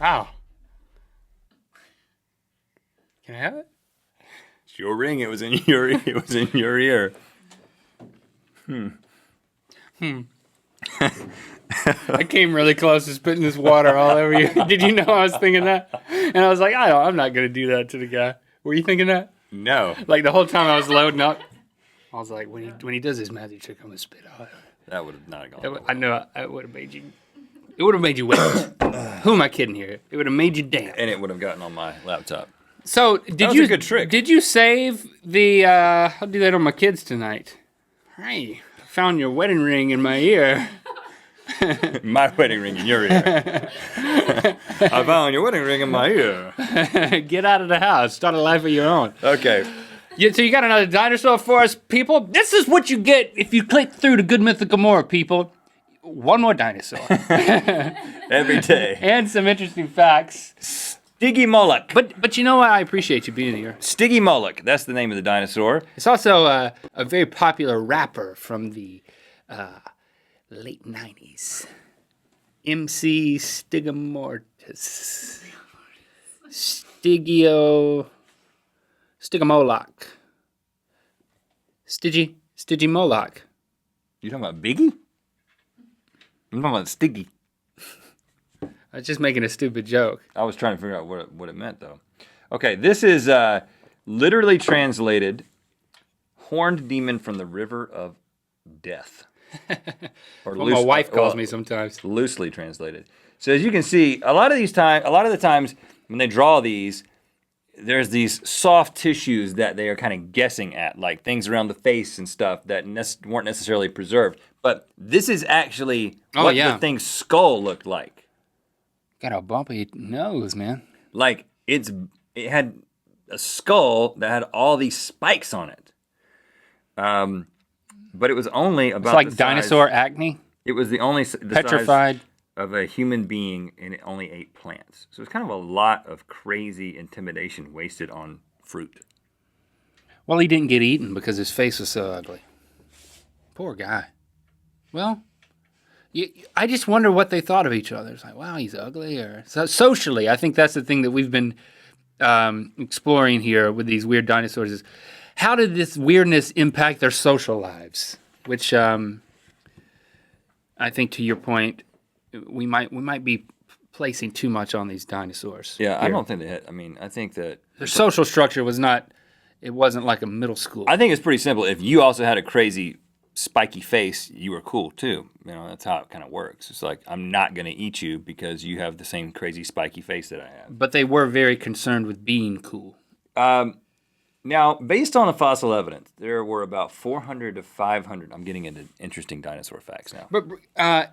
Wow. Can I have it? It's your ring. It was in your ear. I came really close to spitting this water all over you. Did you know I was thinking that? And I was like, I'm not going to do that to the guy. Were you thinking that? No. Like the whole time I was loading up, I was like, when he does his magic trick, I'm going to spit out. That would have not gone. I know it would have made you. It would have made you wait. Who am I kidding here? It would have made you damp. And it would have gotten on my laptop. So That was a good trick. Did you save the? I'll do that on my kids tonight. Hey, I found your wedding ring in my ear. My wedding ring in your ear. I found your wedding ring in my ear. Get out of the house. Start a life of your own. Okay. Yeah, so you got another dinosaur for us, people? This is what you get if you click through to Good Mythical More, people. One more dinosaur. Every day. And some interesting facts. Stiggy Moloch. But you know what? I appreciate you being here. Stiggy Moloch. That's the name of the dinosaur. It's also a very popular rapper from the late 90s. MC Stigomortis. Stigomoloch. Stygimoloch. You talking about Biggie? I'm talking about Stiggy. I was just making a stupid joke. I was trying to figure out what it meant, though. Okay, this is literally translated horned demon from the river of death. Or my wife calls me sometimes. Loosely translated. So as you can see, a lot of the times when they draw these, there's these soft tissues that they are kind of guessing at, like things around the face and stuff that weren't necessarily preserved. But this is actually what the thing's skull looked like. Got a bumpy nose, man. Like it had a skull that had all these spikes on it. But it was only about it's like dinosaur acne. It was the petrified size of a human being, and it only ate plants. So it's kind of a lot of crazy intimidation wasted on fruit. Well, he didn't get eaten because his face was so ugly. Poor guy. Well, I just wonder what they thought of each other. It's like, wow, he's ugly. Or so socially, I think that's the thing that we've been exploring here with these weird dinosaurs is how did this weirdness impact their social lives? Which I think, to your point, we might be placing too much on these dinosaurs. Yeah, here. I don't think they had. I mean, I think that their social structure was not. It wasn't like a middle school. I think it's pretty simple. If you also had a crazy spiky face, you were cool too. You know, that's how it kind of works. It's like, I'm not going to eat you because you have the same crazy spiky face that I have. But they were very concerned with being cool. Now, based on the fossil evidence, there were about 400 to 500. I'm getting into interesting dinosaur facts now. But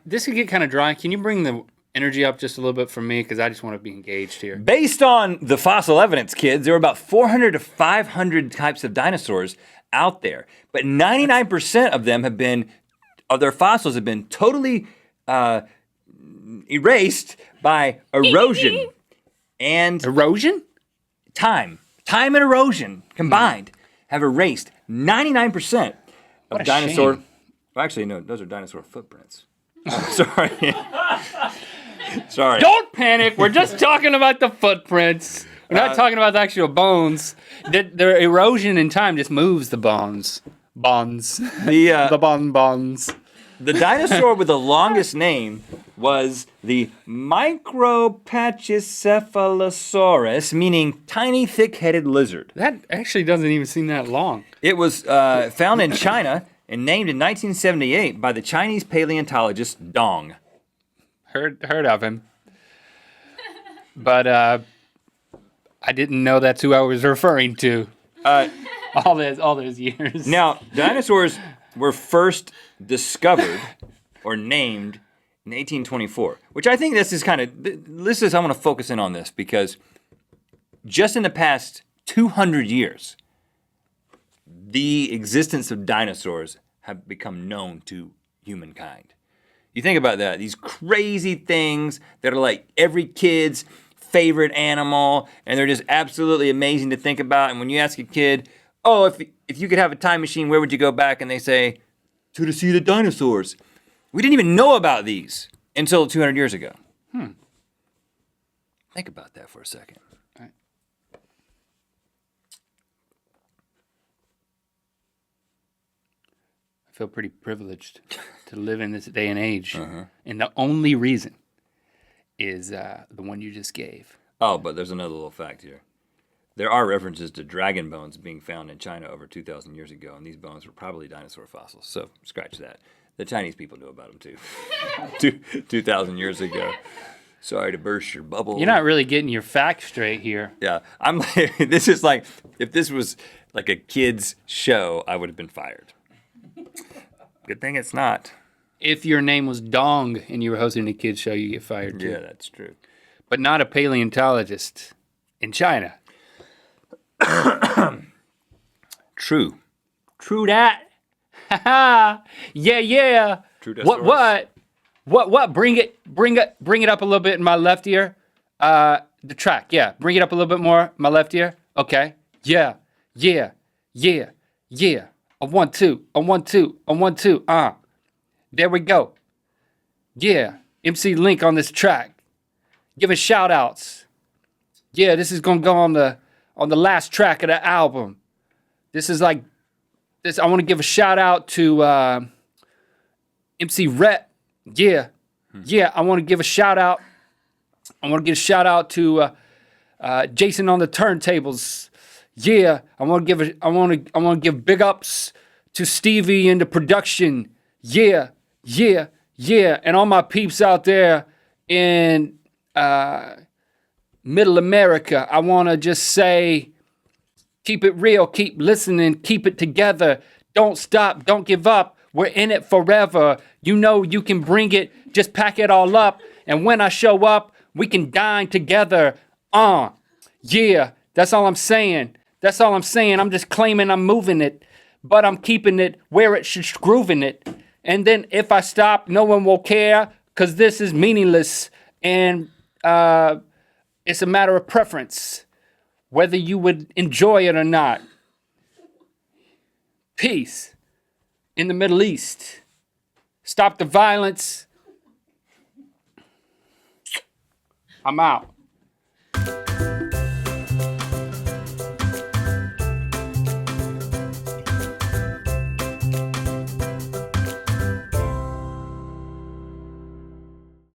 this could get kind of dry. Can you bring the energy up just a little bit for me? Because I just want to be engaged here. Based on the fossil evidence, kids, there were about 400 to 500 types of dinosaurs out there. But 99% of them their fossils have been totally erased by erosion. And erosion? Time and erosion combined have erased 99% of dinosaur. Shame. Well, actually, no, those are dinosaur footprints. Sorry. Sorry. Don't panic. We're just talking about the footprints. We're not talking about the actual bones. The erosion in time just moves the bones. Bonds. The bonds. The dinosaur with the longest name was the Micropachycephalosaurus, meaning tiny, thick-headed lizard. That actually doesn't even seem that long. It was found in China and named in 1978 by the Chinese paleontologist Dong. Heard of him. But I didn't know that's who I was referring to. All those years. Now, dinosaurs were first discovered or named in 1824, which I think I want to focus in on this because just in the past 200 years, the existence of dinosaurs have become known to humankind. You think about that, these crazy things that are like every kid's favorite animal, and they're just absolutely amazing to think about. And when you ask a kid, oh, if you could have a time machine, where would you go back? And they say, to see the dinosaurs. We didn't even know about these until 200 years ago. Think about that for a second. All right. I feel pretty privileged to live in this day and age. And the only reason is the one you just gave. Oh, but there's another little fact here. There are references to dragon bones being found in China over 2,000 years ago, and these bones were probably dinosaur fossils. So scratch that. The Chinese people knew about them too. 2,000 years ago. Sorry to burst your bubble. You're not really getting your facts straight here. Yeah, I'm like, this is like, if this was like a kid's show, I would have been fired. Good thing it's not. If your name was Dong and you were hosting a kids show, you get fired too. Yeah, that's true. But not a paleontologist in China. True. True that. Ha ha. Yeah, yeah. True. What? Bring it up a little bit in my left ear. The track, yeah. Bring it up a little bit more, my left ear. Okay. Yeah. A 1 2. A 1 2. A 1 2. There we go. Yeah. MC Link on this track. Giving shout outs. Yeah, this is gonna go on the last track of the album. This is like this. I want to give a shout out to MC Rhett. Yeah. I want to give a shout out. I want to give a shout out to Jason on the turntables. Yeah. I want to give big ups to Stevie in the production. Yeah. And all my peeps out there in Middle America. I want to just say, keep it real, keep listening, keep it together. Don't stop, don't give up. We're in it forever. You know you can bring it, just pack it all up. And when I show up, we can dine together. Yeah, that's all I'm saying. I'm just claiming I'm moving it, but I'm keeping it where it should, grooving it. And then if I stop, no one will care, because this is meaningless. And it's a matter of preference, whether you would enjoy it or not. Peace in the Middle East. Stop the violence. I'm out.